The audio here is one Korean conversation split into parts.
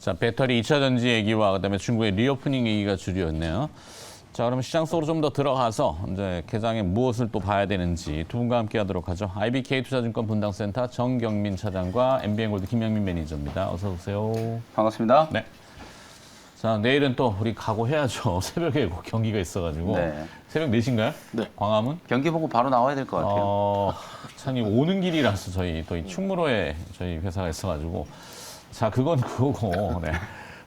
자, 배터리 2차 전지 얘기와 그다음에 중국의 리오프닝 얘기가 주류였네요. 자, 그러면 시장 속으로 좀 더 들어가서 이제 개장에 무엇을 또 봐야 되는지 두 분과 함께 하도록 하죠. IBK 투자증권 분당센터 정경민 차장과 MBN골드 김영민 매니저입니다. 어서 오세요. 반갑습니다. 네. 자, 내일은 또 우리 각오해야죠. 새벽에 경기가 있어가지고. 네. 새벽 4시인가요? 네. 광화문? 경기 보고 바로 나와야 될 것 같아요. 참, 이 오는 길이라서 저희 또 이 충무로에 저희 회사가 있어가지고. 자, 그건 그거고. 네.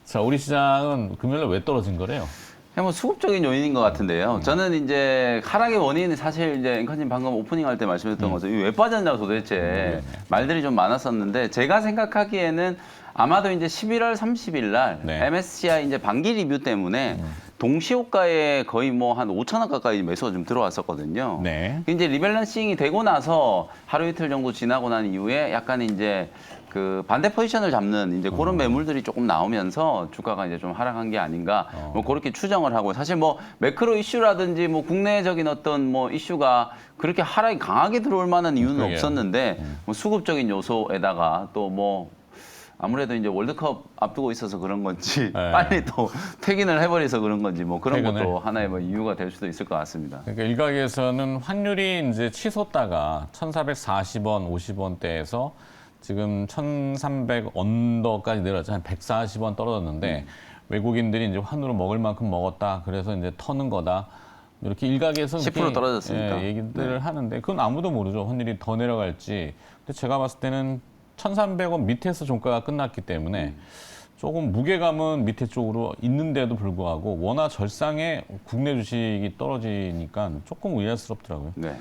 자, 우리 시장은 금요일에 왜 떨어진 거래요? 그냥 뭐 수급적인 요인인 것 같은데요. 저는 이제 하락의 원인은 사실 이제 앵커님 방금 오프닝 할 때 말씀했던 것처럼 왜 빠졌냐고 도대체 말들이 좀 많았었는데 제가 생각하기에는 아마도 이제 11월 30일 날 네. MSCI 이제 반기 리뷰 때문에 동시호가에 거의 뭐 한 5천 원 가까이 매수가 좀 들어왔었거든요. 네. 이제 리밸런싱이 되고 나서 하루 이틀 정도 지나고 난 이후에 약간 이제 그 반대 포지션을 잡는 이제 그런 매물들이 조금 나오면서 주가가 이제 좀 하락한 게 아닌가 뭐 그렇게 추정을 하고 사실 뭐 매크로 이슈라든지 뭐 국내적인 어떤 뭐 이슈가 그렇게 하락이 강하게 들어올 만한 이유는 그러게요. 없었는데 뭐 수급적인 요소에다가 또 뭐 아무래도 이제 월드컵 앞두고 있어서 그런 건지 네. 빨리 또 퇴근을 해버려서 그런 건지 뭐 그런 퇴근을? 것도 하나의 뭐 이유가 될 수도 있을 것 같습니다. 그러니까 일각에서는 환율이 이제 치솟다가 1,440원, 50원대에서 지금 1,300 언더까지 내려왔죠. 한 140원 떨어졌는데 외국인들이 이제 환으로 먹을 만큼 먹었다. 그래서 이제 터는 거다. 이렇게 일각에서 10% 떨어졌으니까. 얘기들을 하는데 그건 아무도 모르죠. 환율이 더 내려갈지. 근데 제가 봤을 때는 1,300원 밑에서 종가가 끝났기 때문에 조금 무게감은 밑에 쪽으로 있는데도 불구하고 워낙 절상에 국내 주식이 떨어지니까 조금 의아스럽더라고요. 네.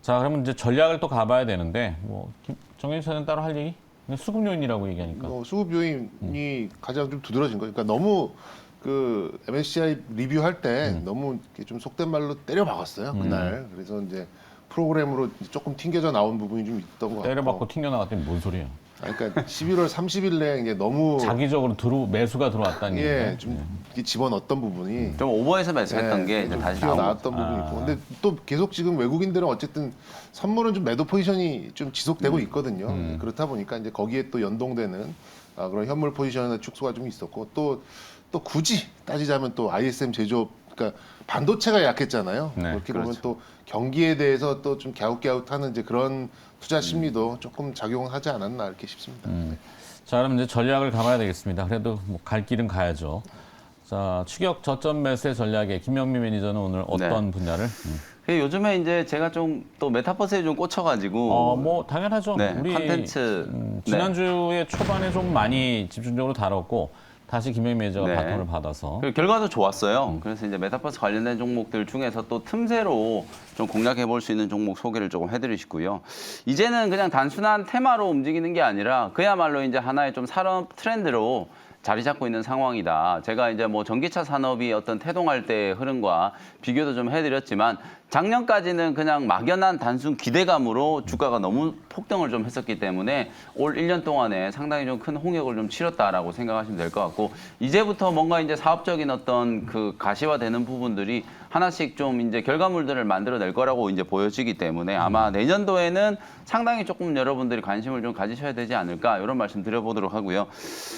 자, 그러면 이제 전략을 또 가봐야 되는데 뭐 정현 씨는 따로 할 얘기? 그냥 수급 요인이라고 얘기하니까. 수급 요인이 가장 좀 두드러진 거예요. 그러니까 너무 그 MSCI 리뷰할 때 너무 이렇게 좀 속된 말로 때려 박았어요 그날. 그래서 이제 프로그램으로 조금 튕겨져 나온 부분이 좀 있던 것 같고. 때려받고 튕겨나갔더니 뭔 소리예요? 그러니까 11월 30일에 이제 너무 자기적으로 매수가 들어왔다는 얘기인가요? 예, 좀 이렇게 집어넣었던 부분이 좀 오버해서 매수했던 게 이제 다시 나온 나왔던 부분이 있고, 근데 또 계속 지금 외국인들은 어쨌든 선물은 좀 매도 포지션이 좀 지속되고 있거든요. 그렇다 보니까 이제 거기에 또 연동되는 그런 현물 포지션의 축소가 좀 있었고, 또 굳이 따지자면 또 ISM 제조업, 그러니까 반도체가 약했잖아요. 네, 그렇게 그렇죠. 보면 또 경기에 대해서 또 좀 갸웃갸웃하는 이제 그런 투자 심리도 조금 작용하지 않았나 이렇게 싶습니다. 자, 그럼 이제 전략을 가봐야 되겠습니다. 그래도 뭐 갈 길은 가야죠. 자, 추격 저점 매수의 전략에 김영미 매니저는 오늘 어떤 분야를? 요즘에 이제 제가 좀 또 메타버스에 좀 꽂혀가지고 뭐 당연하죠. 네, 우리 컨텐츠 지난주에 초반에 좀 많이 집중적으로 다뤘고 다시 김영미 매니저가 네. 바톤을 받아서 그 결과도 좋았어요. 그래서 이제 메타버스 관련된 종목들 중에서 또 틈새로 좀 공략해 볼 수 있는 종목 소개를 조금 해드리시고요. 이제는 그냥 단순한 테마로 움직이는 게 아니라 그야말로 이제 하나의 좀 산업 트렌드로 자리 잡고 있는 상황이다. 제가 이제 뭐 전기차 산업이 어떤 태동할 때의 흐름과 비교도 좀 해드렸지만 작년까지는 그냥 막연한 단순 기대감으로 주가가 너무 폭등을 좀 했었기 때문에 올 1년 동안에 상당히 좀 큰 홍역을 좀 치렀다라고 생각하시면 될 것 같고 이제부터 뭔가 이제 사업적인 어떤 그 가시화되는 부분들이 하나씩 좀 이제 결과물들을 만들어낼 거라고 이제 보여지기 때문에 아마 내년도에는 상당히 조금 여러분들이 관심을 좀 가지셔야 되지 않을까 이런 말씀 드려보도록 하고요.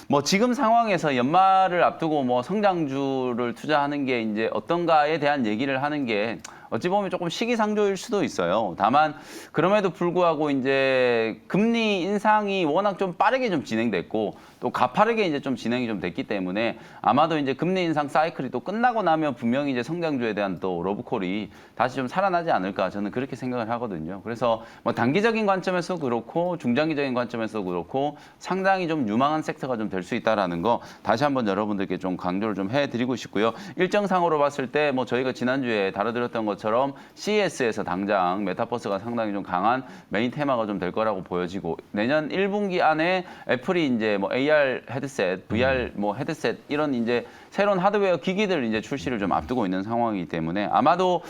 뭐 지금 상황에서 연말을 앞두고 뭐 성장주를 투자하는 게 이제 어떤가에 대한 얘기를 하는 게 어찌 보면 조금 시기상조일 수도 있어요. 다만 그럼에도 불구하고 이제 금리 인상이 워낙 좀 빠르게 좀 진행됐고 또 가파르게 이제 좀 진행이 좀 됐기 때문에 아마도 이제 금리 인상 사이클이 또 끝나고 나면 분명히 이제 성장주에 대한 또 러브콜이 다시 좀 살아나지 않을까 저는 그렇게 생각을 하거든요. 그래서 뭐 단기적인 관점에서 그렇고 중장기적인 관점에서 그렇고 상당히 좀 유망한 섹터가 좀 될 수 있다라는 거 다시 한번 여러분들께 좀 강조를 좀 해드리고 싶고요. 일정상으로 봤을 때 뭐 저희가 지난주에 다뤄드렸던 것처럼 CES에서 당장 메타버스가 상당히 좀 강한 메인 테마가 좀 될 거라고 보여지고 내년 1분기 안에 애플이 이제 뭐 AR 헤드셋, VR 뭐 헤드셋 이런 이제 새로운 하드웨어 기기들 이제 출시를 좀 앞두고 있는 상황이기 때문에 아마도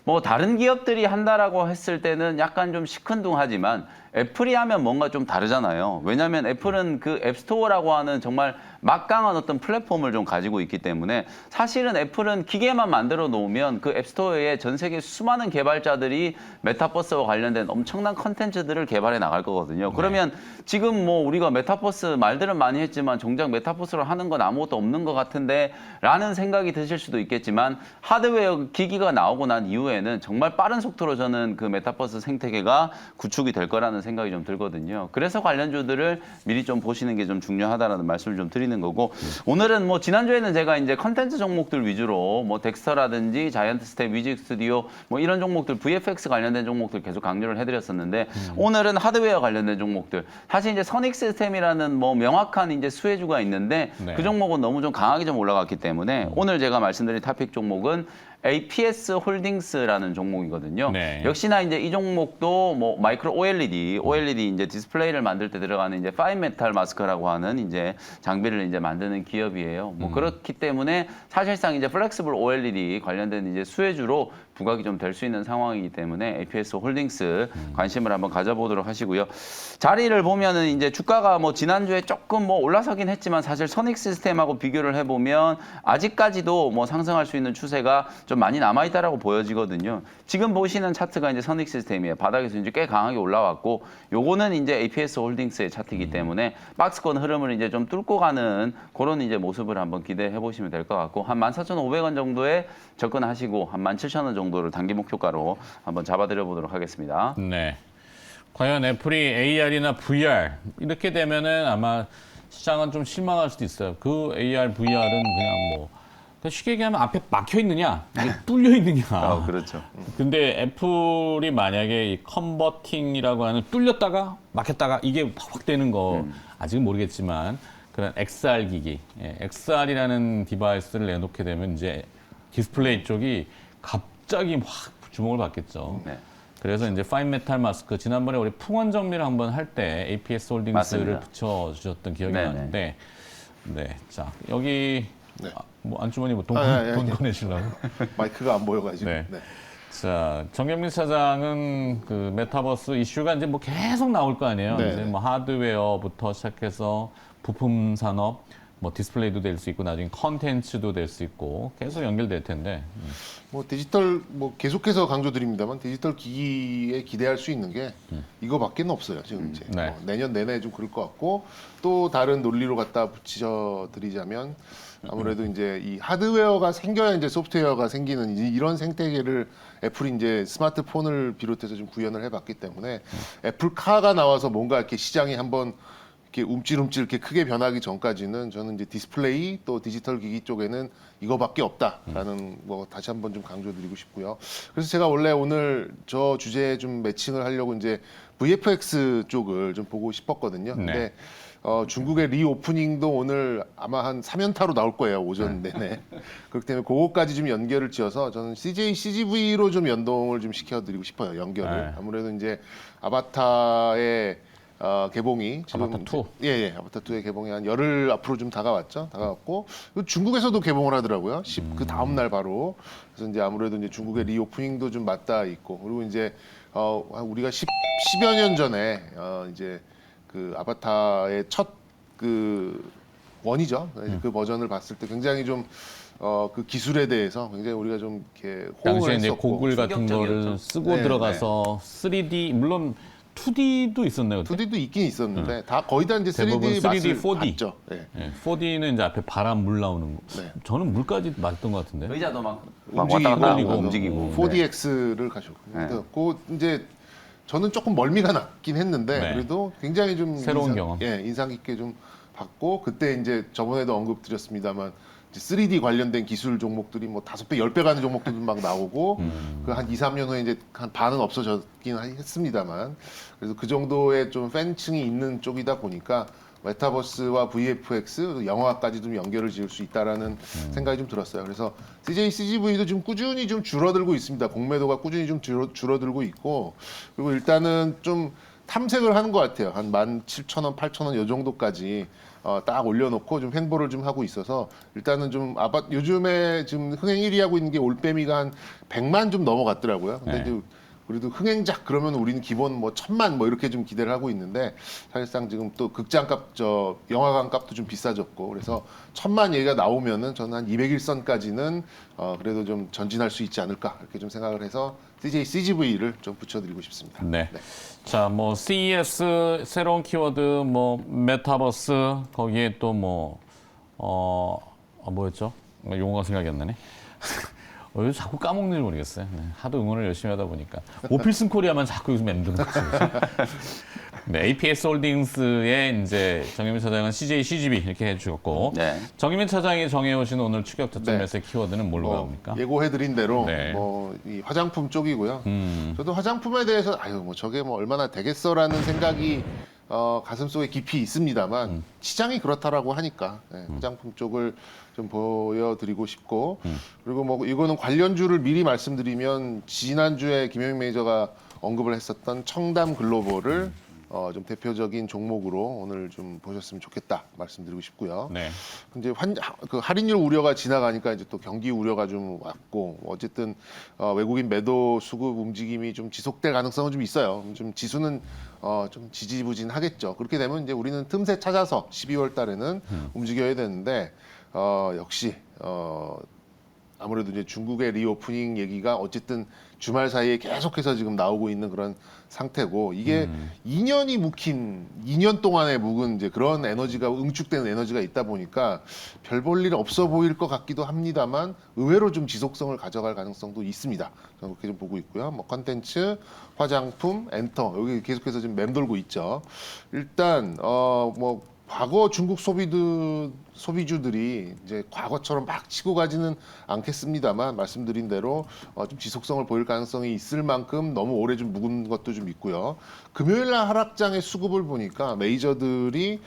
뭐 다른 기업들이 한다라고 했을 때는 약간 좀 시큰둥하지만 애플이 하면 뭔가 좀 다르잖아요. 왜냐하면 애플은 그 앱스토어라고 하는 정말 막강한 어떤 플랫폼을 좀 가지고 있기 때문에 사실은 애플은 기계만 만들어 놓으면 그 앱스토어에 전 세계 수많은 개발자들이 메타버스와 관련된 엄청난 컨텐츠들을 개발해 나갈 거거든요. 그러면 지금 뭐 우리가 메타버스 말들은 많이 했지만 정작 메타버스를 하는 건 아무것도 없는 것 같은데 라는 생각이 드실 수도 있겠지만 하드웨어 기기가 나오고 난 이후에는 정말 빠른 속도로 저는 그 메타버스 생태계가 구축이 될 거라는 생각이 좀 들거든요. 그래서 관련주들을 미리 좀 보시는 게 좀 중요하다라는 말씀을 좀 드리는 거고 오늘은 뭐 지난주에는 제가 이제 컨텐츠 종목들 위주로 뭐 덱스터라든지 자이언트 스텝, 위직 스튜디오 뭐 이런 종목들 VFX 관련된 종목들 계속 강조를 해드렸었는데 오늘은 하드웨어 관련된 종목들 사실 이제 선익 시스템이라는 뭐 명확한 이제 수혜주가 있는데 네. 그 종목은 너무 좀 강하게 좀 올라갔기 때문에 오늘 제가 말씀드린 토픽 종목은 APS 홀딩스라는 종목이거든요. 네. 역시나 이제 이 종목도 뭐 마이크로 OLED 이제 디스플레이를 만들 때 들어가는 이제 파인 메탈 마스크라고 하는 이제 장비를 이제 만드는 기업이에요. 뭐 그렇기 때문에 사실상 이제 플렉스블 OLED 관련된 이제 수혜주로 부각이 좀 될 수 있는 상황이기 때문에 APS 홀딩스 관심을 한번 가져보도록 하시고요. 자리를 보면은 이제 주가가 뭐 지난주에 조금 뭐 올라서긴 했지만 사실 선익 시스템하고 비교를 해보면 아직까지도 뭐 상승할 수 있는 추세가 좀 많이 남아있다라고 보여지거든요. 지금 보시는 차트가 이제 선익 시스템이에요. 바닥에서 이제 꽤 강하게 올라왔고 요거는 이제 APS 홀딩스의 차트이기 때문에 박스권 흐름을 이제 좀 뚫고 가는 그런 이제 모습을 한번 기대해 보시면 될 것 같고 한 14,500원 정도에 접근하시고 한 17,000원 정도를 단기 목표가로 한번 잡아드려 보도록 하겠습니다. 네. 과연 애플이 AR이나 VR 이렇게 되면은 아마 시장은 좀 실망할 수도 있어요. 그 AR, VR은 그냥 뭐 쉽게 얘기하면 앞에 막혀 있느냐, 이게 뚫려 있느냐. 그렇죠. 근데 애플이 만약에 이 컨버팅이라고 하는 뚫렸다가 막혔다가 이게 확 되는 거 아직은 모르겠지만 그런 XR 기기, XR이라는 디바이스를 내놓게 되면 이제 디스플레이 쪽이 갑자기 확 주목을 받겠죠. 네. 그래서 이제 파인 메탈 마스크 지난번에 우리 풍원 정리를 한번 할 때 APS 홀딩스를 맞습니다. 붙여주셨던 기억이 네네. 나는데, 네, 자 여기 네. 뭐 안주머니 뭐 돈 예. 꺼내시려고? 마이크가 안 보여가지고. 네. 네. 자, 정경민 차장은 그 메타버스 이슈가 이제 뭐 계속 나올 거 아니에요. 네. 이제 뭐 하드웨어부터 시작해서 부품 산업, 뭐 디스플레이도 될 수 있고 나중에 컨텐츠도 될 수 있고 계속 연결될 텐데. 뭐 디지털 뭐 계속해서 강조드립니다만 디지털 기기에 기대할 수 있는 게 이거밖에 없어요 지금 이제 네. 내년 내내 좀 그럴 것 같고 또 다른 논리로 갖다 붙여 드리자면 아무래도 이제 이 하드웨어가 생겨야 이제 소프트웨어가 생기는 이런 생태계를 애플이 이제 스마트폰을 비롯해서 좀 구현을 해봤기 때문에 애플카가 나와서 뭔가 이렇게 시장이 한번 이렇게 움찔움찔 이렇게 크게 변하기 전까지는 저는 이제 디스플레이 또 디지털 기기 쪽에는 이거밖에 없다라는 뭐 다시 한번 좀 강조드리고 싶고요. 그래서 제가 원래 오늘 저 주제에 좀 매칭을 하려고 이제 VFX 쪽을 좀 보고 싶었거든요. 근데 중국의 리오프닝도 오늘 아마 한 3연타로 나올 거예요. 오전 내내. 그렇기 때문에 그거까지 좀 연결을 지어서 저는 CGV로 좀 연동을 좀 시켜드리고 싶어요. 연결을. 네. 아무래도 이제 아바타의 개봉이 지금 아바타 2? 예, 아바타 2의 개봉이 한 열흘 앞으로 좀 다가왔고 중국에서도 개봉을 하더라고요. 그 다음 날 바로. 그래서 이제 아무래도 이제 중국의 리오프닝도 좀 맞닿아 있고 그리고 이제 우리가 10여 년 전에 이제 그 아바타의 첫 그 원이죠. 그 버전을 봤을 때 굉장히 좀 그 기술에 대해서 굉장히 우리가 좀 이렇게 호응을 당시에 이제 했었고 고글 같은 거를 충격적이었죠. 쓰고 네, 들어가서 3D 물론 2D도 있었네요. 그때? 2D도 있긴 있었는데 다 거의 다 이제 3D 대부분 3D, 맛을 4D. 봤죠. 네. 4D는 이제 앞에 바람 물 나오는 거. 네. 저는 물까지 맞던 것 같은데. 의자도 막 움직이고, 왔다 갔다 하고 움직이고. 움직이고. 4DX를 가셨고 네. 그 이제 저는 조금 멀미가 났긴 했는데 네. 그래도 굉장히 좀 새로운 경험. 인상 깊게 좀 봤고 그때 이제 저번에도 언급드렸습니다만 이제 3D 관련된 기술 종목들이 뭐 5배, 10배 가는 종목들도 막 나오고 그 한 2, 3년 후에 이제 한 반은 없어졌긴 했습니다만 그래서 그 정도의 좀 팬층이 있는 쪽이다 보니까 메타버스와 VFX, 영화까지 좀 연결을 지을 수 있다라는 생각이 좀 들었어요. 그래서 CGV도 지금 꾸준히 좀 줄어들고 있습니다. 공매도가 꾸준히 좀 줄어들고 있고 그리고 일단은 좀 탐색을 하는 것 같아요. 한 17,000원, 8,000원 이 정도까지 딱 올려놓고 좀 횡보를 좀 하고 있어서 일단은 좀 요즘에 지금 흥행 1위 하고 있는 게 올빼미가 한 100만 좀 넘어갔더라고요. 근데 네. 이제 그래도 흥행작 그러면 우리는 기본 뭐 1,000만 뭐 이렇게 좀 기대를 하고 있는데 사실상 지금 또 극장값 영화관 값도 좀 비싸졌고 그래서 1,000만 얘기가 나오면은 저는 한 200일선까지는 그래도 좀 전진할 수 있지 않을까 이렇게 좀 생각을 해서 CGV를 좀 붙여드리고 싶습니다. 네. 자, 뭐 CES 새로운 키워드, 뭐 메타버스 거기에 또 뭐 뭐였죠? 용어가 생각이 안 나네. 왜 자꾸 까먹는지 모르겠어요. 네, 하도 응원을 열심히 하다 보니까 오필슨 코리아만 자꾸 요즘 맴도는 거죠. 네, APS 홀딩스의 이제 정의민 차장은 CJ, CGV 이렇게 해주셨고 네. 정의민 차장이 정해오신 오늘 추격 저점에서의 키워드는 뭘로 뭐 나옵니까? 예고해드린 대로 네. 뭐 이 화장품 쪽이고요. 저도 화장품에 대해서 뭐 저게 뭐 얼마나 되겠어라는 생각이 가슴속에 깊이 있습니다만 시장이 그렇다라고 하니까 화장품 쪽을 좀 보여드리고 싶고 그리고 뭐 이거는 관련주를 미리 말씀드리면 지난주에 김영민 매니저가 언급을 했었던 청담 글로벌을 좀 대표적인 종목으로 오늘 좀 보셨으면 좋겠다 말씀드리고 싶고요. 네. 이제 그 할인율 우려가 지나가니까 이제 또 경기 우려가 좀 왔고 어쨌든 외국인 매도 수급 움직임이 좀 지속될 가능성은 좀 있어요. 좀 지수는 좀 지지부진하겠죠. 그렇게 되면 이제 우리는 틈새 찾아서 12월 달에는 움직여야 되는데 역시 아무래도 이제 중국의 리오프닝 얘기가 어쨌든 주말 사이에 계속해서 지금 나오고 있는 그런 상태고 이게 2년 동안에 묵은 이제 그런 에너지가 응축되는 에너지가 있다 보니까 별 볼 일 없어 보일 것 같기도 합니다만 의외로 좀 지속성을 가져갈 가능성도 있습니다. 저는 그렇게 좀 보고 있고요. 뭐 컨텐츠, 화장품, 엔터 여기 계속해서 지금 맴돌고 있죠. 일단 뭐 과거 중국 소비주들이 이제 과거처럼 막 치고 가지는 않겠습니다만 말씀드린 대로 좀 지속성을 보일 가능성이 있을 만큼 너무 오래 좀 묵은 것도 좀 있고요. 금요일 날 하락장의 수급을 보니까 메이저들이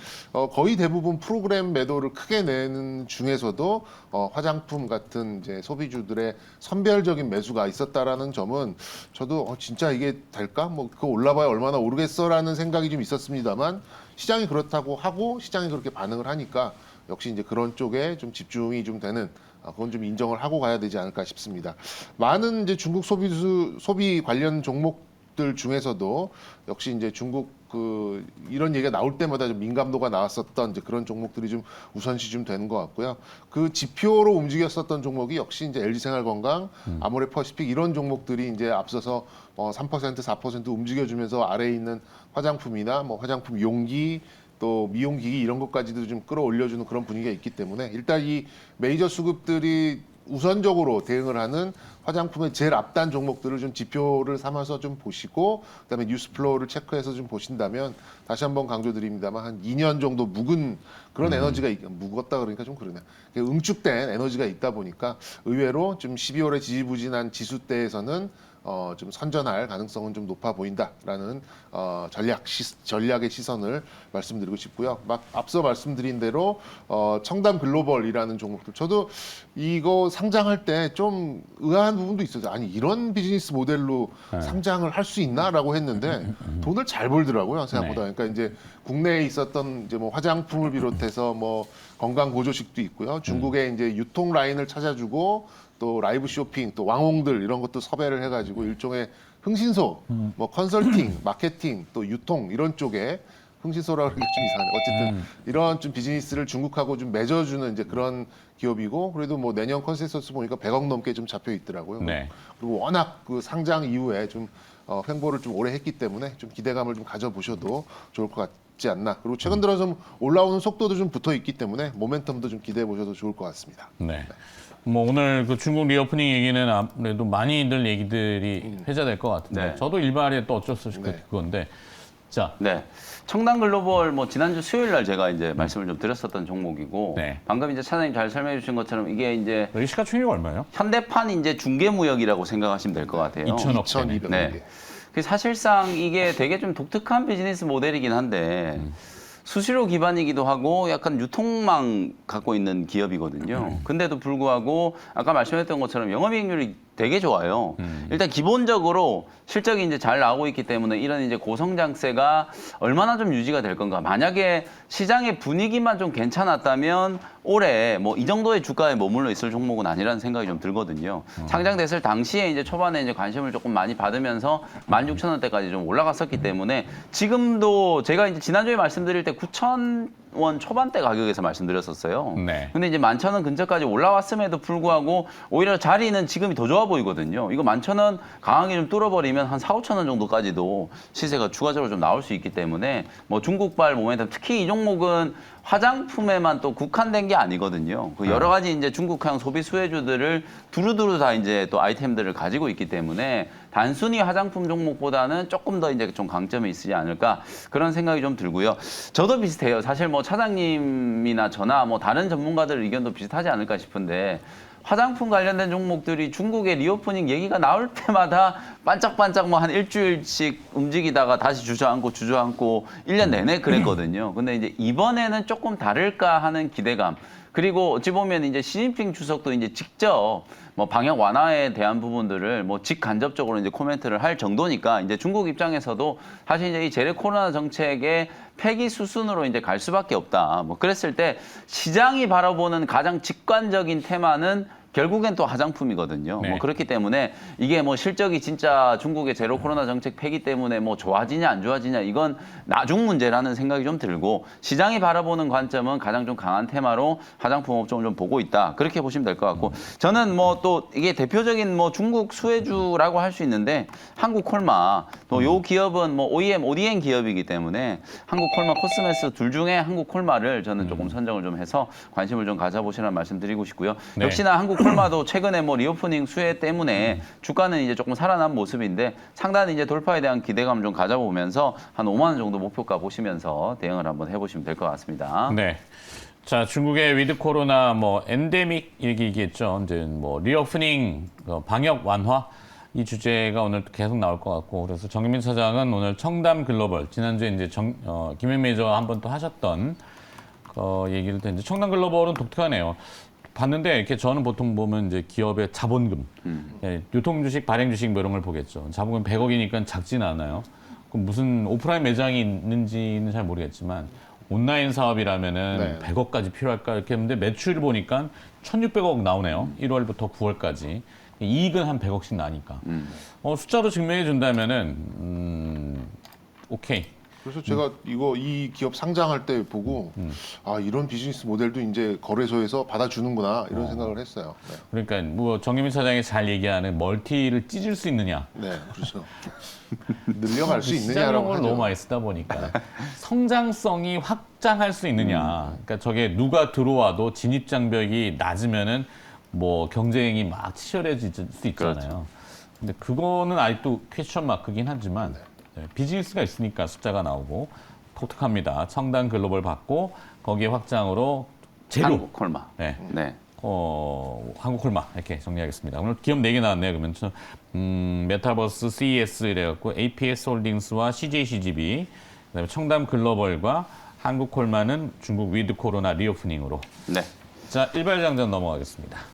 거의 대부분 프로그램 매도를 크게 내는 중에서도 화장품 같은 이제 소비주들의 선별적인 매수가 있었다라는 점은 저도 진짜 이게 될까? 뭐 그거 올라봐야 얼마나 오르겠어라는 생각이 좀 있었습니다만 시장이 그렇다고 하고 시장이 그렇게 반응을 하니까 역시 이제 그런 쪽에 좀 집중이 좀 되는 그건 좀 인정을 하고 가야 되지 않을까 싶습니다. 많은 이제 중국 소비 관련 종목들 중에서도 역시 이제 중국 이런 얘기가 나올 때마다 좀 민감도가 나왔었던 이제 그런 종목들이 좀 우선시 좀 되는 것 같고요. 그 지표로 움직였었던 종목이 역시 이제 LG생활건강, 아모레퍼시픽 이런 종목들이 이제 앞서서 3%, 4% 움직여주면서 아래에 있는 화장품이나 뭐 화장품 용기 또 미용기기 이런 것까지도 좀 끌어올려주는 그런 분위기가 있기 때문에 일단 이 메이저 수급들이 우선적으로 대응을 하는 화장품의 제일 앞단 종목들을 좀 지표를 삼아서 좀 보시고 그다음에 뉴스플로우를 체크해서 좀 보신다면 다시 한번 강조드립니다만 한 2년 정도 묵은 그런 에너지가 묵었다 그러니까 좀 그러네. 응축된 에너지가 있다 보니까 의외로 좀 12월에 지지부진한 지수대에서는 좀 선전할 가능성은 좀 높아 보인다라는 전략의 시선을 말씀드리고 싶고요. 막 앞서 말씀드린 대로 청담 글로벌이라는 종목들 저도 이거 상장할 때 좀 의아한 부분도 있었어요. 아니 이런 비즈니스 모델로 상장을 할 수 있나라고 했는데 돈을 잘 벌더라고요 생각보다. 그러니까 이제 국내에 있었던 이제 뭐 화장품을 비롯해서 뭐 건강 보조식도 있고요. 중국의 이제 유통 라인을 찾아주고 또 라이브 쇼핑, 또 왕홍들 이런 것도 섭외를 해가지고 일종의 흥신소, 뭐 컨설팅, 마케팅, 또 유통 이런 쪽에 흥신소라고 하기 좀 이상하네. 어쨌든 이런 좀 비즈니스를 중국하고 좀 맺어주는 이제 그런 기업이고 그래도 뭐 내년 컨센서스 보니까 100억 넘게 좀 잡혀 있더라고요. 네. 그리고 워낙 그 상장 이후에 좀 횡보를 좀 오래 했기 때문에 좀 기대감을 좀 가져보셔도 좋을 것 같지 않나. 그리고 최근 들어 좀 올라오는 속도도 좀 붙어 있기 때문에 모멘텀도 좀 기대해 보셔도 좋을 것 같습니다. 네. 뭐 오늘 그 중국 리오프닝 얘기는 아무래도 많이들 얘기들이 회자될 것 같은데 네. 저도 일발에 또 어쩔 수 없이 그건데 자 네. 청담 글로벌 뭐 지난주 수요일 날 제가 이제 말씀을 좀 드렸었던 종목이고 네. 방금 이제 차장님 잘 설명해 주신 것처럼 이게 이제 여기 시가총액이 얼마예요? 현대판 이제 중개무역이라고 생각하시면 될 것 같아요. 2,000억 2,200억. 네. 그 사실상 이게 되게 좀 독특한 비즈니스 모델이긴 한데 수수료 기반이기도 하고 약간 유통망 갖고 있는 기업이거든요. 근데도 불구하고 아까 말씀했던 것처럼 영업이익률이 되게 좋아요. 일단 기본적으로 실적이 이제 잘 나오고 있기 때문에 이런 이제 고성장세가 얼마나 좀 유지가 될 건가. 만약에 시장의 분위기만 좀 괜찮았다면 올해 뭐 이 정도의 주가에 머물러 있을 종목은 아니라는 생각이 좀 들거든요. 상장됐을 당시에 이제 초반에 이제 관심을 조금 많이 받으면서 16,000원대까지 좀 올라갔었기 때문에 지금도 제가 이제 지난주에 말씀드릴 때 9,000원 초반대 가격에서 말씀드렸었어요. 네. 근데 이제 11,000원 근처까지 올라왔음에도 불구하고 오히려 자리는 지금이 더 좋아 보이거든요. 이거 11,000원 강하게 좀 뚫어버리면 한 4,000~5,000원 정도까지도 시세가 추가적으로 좀 나올 수 있기 때문에 뭐 중국발 모멘텀 특히 이 종목은 화장품에만 또 국한된 게 아니거든요. 그 여러 가지 이제 중국형 소비 수혜주들을 두루두루 다 이제 또 아이템들을 가지고 있기 때문에 단순히 화장품 종목보다는 조금 더 이제 좀 강점이 있지 않을까 그런 생각이 좀 들고요. 저도 비슷해요. 사실 뭐 차장님이나 저나 뭐 다른 전문가들 의견도 비슷하지 않을까 싶은데 화장품 관련된 종목들이 중국의 리오프닝 얘기가 나올 때마다 반짝반짝 뭐 한 일주일씩 움직이다가 다시 주저앉고 1년 내내 그랬거든요. 근데 이제 이번에는 조금 다를까 하는 기대감. 그리고 어찌 보면 이제 시진핑 주석도 이제 직접 뭐 방역 완화에 대한 부분들을 뭐 직간접적으로 이제 코멘트를 할 정도니까 이제 중국 입장에서도 사실 이제 이 제로 코로나 정책의 폐기 수순으로 이제 갈 수밖에 없다. 뭐 그랬을 때 시장이 바라보는 가장 직관적인 테마는 결국엔 또 화장품이거든요. 네. 뭐 그렇기 때문에 이게 뭐 실적이 진짜 중국의 제로 코로나 정책 폐기 때문에 뭐 좋아지냐 안 좋아지냐 이건 나중 문제라는 생각이 좀 들고 시장이 바라보는 관점은 가장 좀 강한 테마로 화장품 업종을 좀 보고 있다. 그렇게 보시면 될 것 같고 저는 뭐 또 이게 대표적인 뭐 중국 수혜주라고 할 수 있는데 한국콜마 또 요 기업은 뭐 OEM, ODM 기업이기 때문에 한국콜마, 코스메스 둘 중에 한국콜마를 저는 조금 선정을 좀 해서 관심을 좀 가져보시라는 말씀 드리고 싶고요. 네. 역시나 한국콜마도 최근에 뭐 리오프닝 수혜 때문에 주가는 이제 조금 살아난 모습인데 상당히 이제 돌파에 대한 기대감 좀 가져보면서 한 5만 원 정도 목표가 보시면서 대응을 한번 해보시면 될 것 같습니다. 네. 자, 중국의 위드 코로나 뭐 엔데믹 얘기겠죠. 이제 뭐 리오프닝, 방역 완화 이 주제가 오늘 계속 나올 것 같고 그래서 정유민 사장은 오늘 청담 글로벌 지난주에 이제 김현 매니저가 한번 또 하셨던 얘기를 또 이제 청담 글로벌은 독특하네요. 봤는데 이렇게 저는 보통 보면 이제 기업의 자본금, 유통주식, 발행주식 뭐 이런 걸 보겠죠. 자본금 100억이니까 작지는 않아요. 그럼 무슨 오프라인 매장이 있는지는 잘 모르겠지만 온라인 사업이라면은 네. 100억까지 필요할까 이렇게 했는데 매출을 보니까 1,600억 나오네요. 1월부터 9월까지. 이익은 한 100억씩 나니까. 숫자로 증명해 준다면은 오케이. 그래서 제가 이 기업 상장할 때 보고 아 이런 비즈니스 모델도 이제 거래소에서 받아주는구나 이런 생각을 했어요. 네. 그러니까 뭐 정유민 사장이 잘 얘기하는 멀티를 찢을 수 있느냐. 네, 그렇죠. 늘려갈 수 있느냐라고 시장용어를 하죠. 너무 많이 쓰다 보니까 성장성이 확장할 수 있느냐. 그러니까 저게 누가 들어와도 진입 장벽이 낮으면은 뭐 경쟁이 막 치열해질 수 있잖아요. 그렇죠. 근데 그거는 아직도 퀘스천 마크긴 하지만 네, 비즈니스가 있으니까 숫자가 나오고 독특합니다. 청담 글로벌 받고 거기에 확장으로 제로. 한국콜마. 네. 네. 한국콜마 이렇게 정리하겠습니다. 오늘 기업 4개 나왔네요. 그러면 메타버스 CES 이래갖고 APS 홀딩스와 CJCGB 그다음에 청담 글로벌과 한국콜마는 중국 위드 코로나 리오프닝으로. 네. 자, 일발장전 넘어가겠습니다.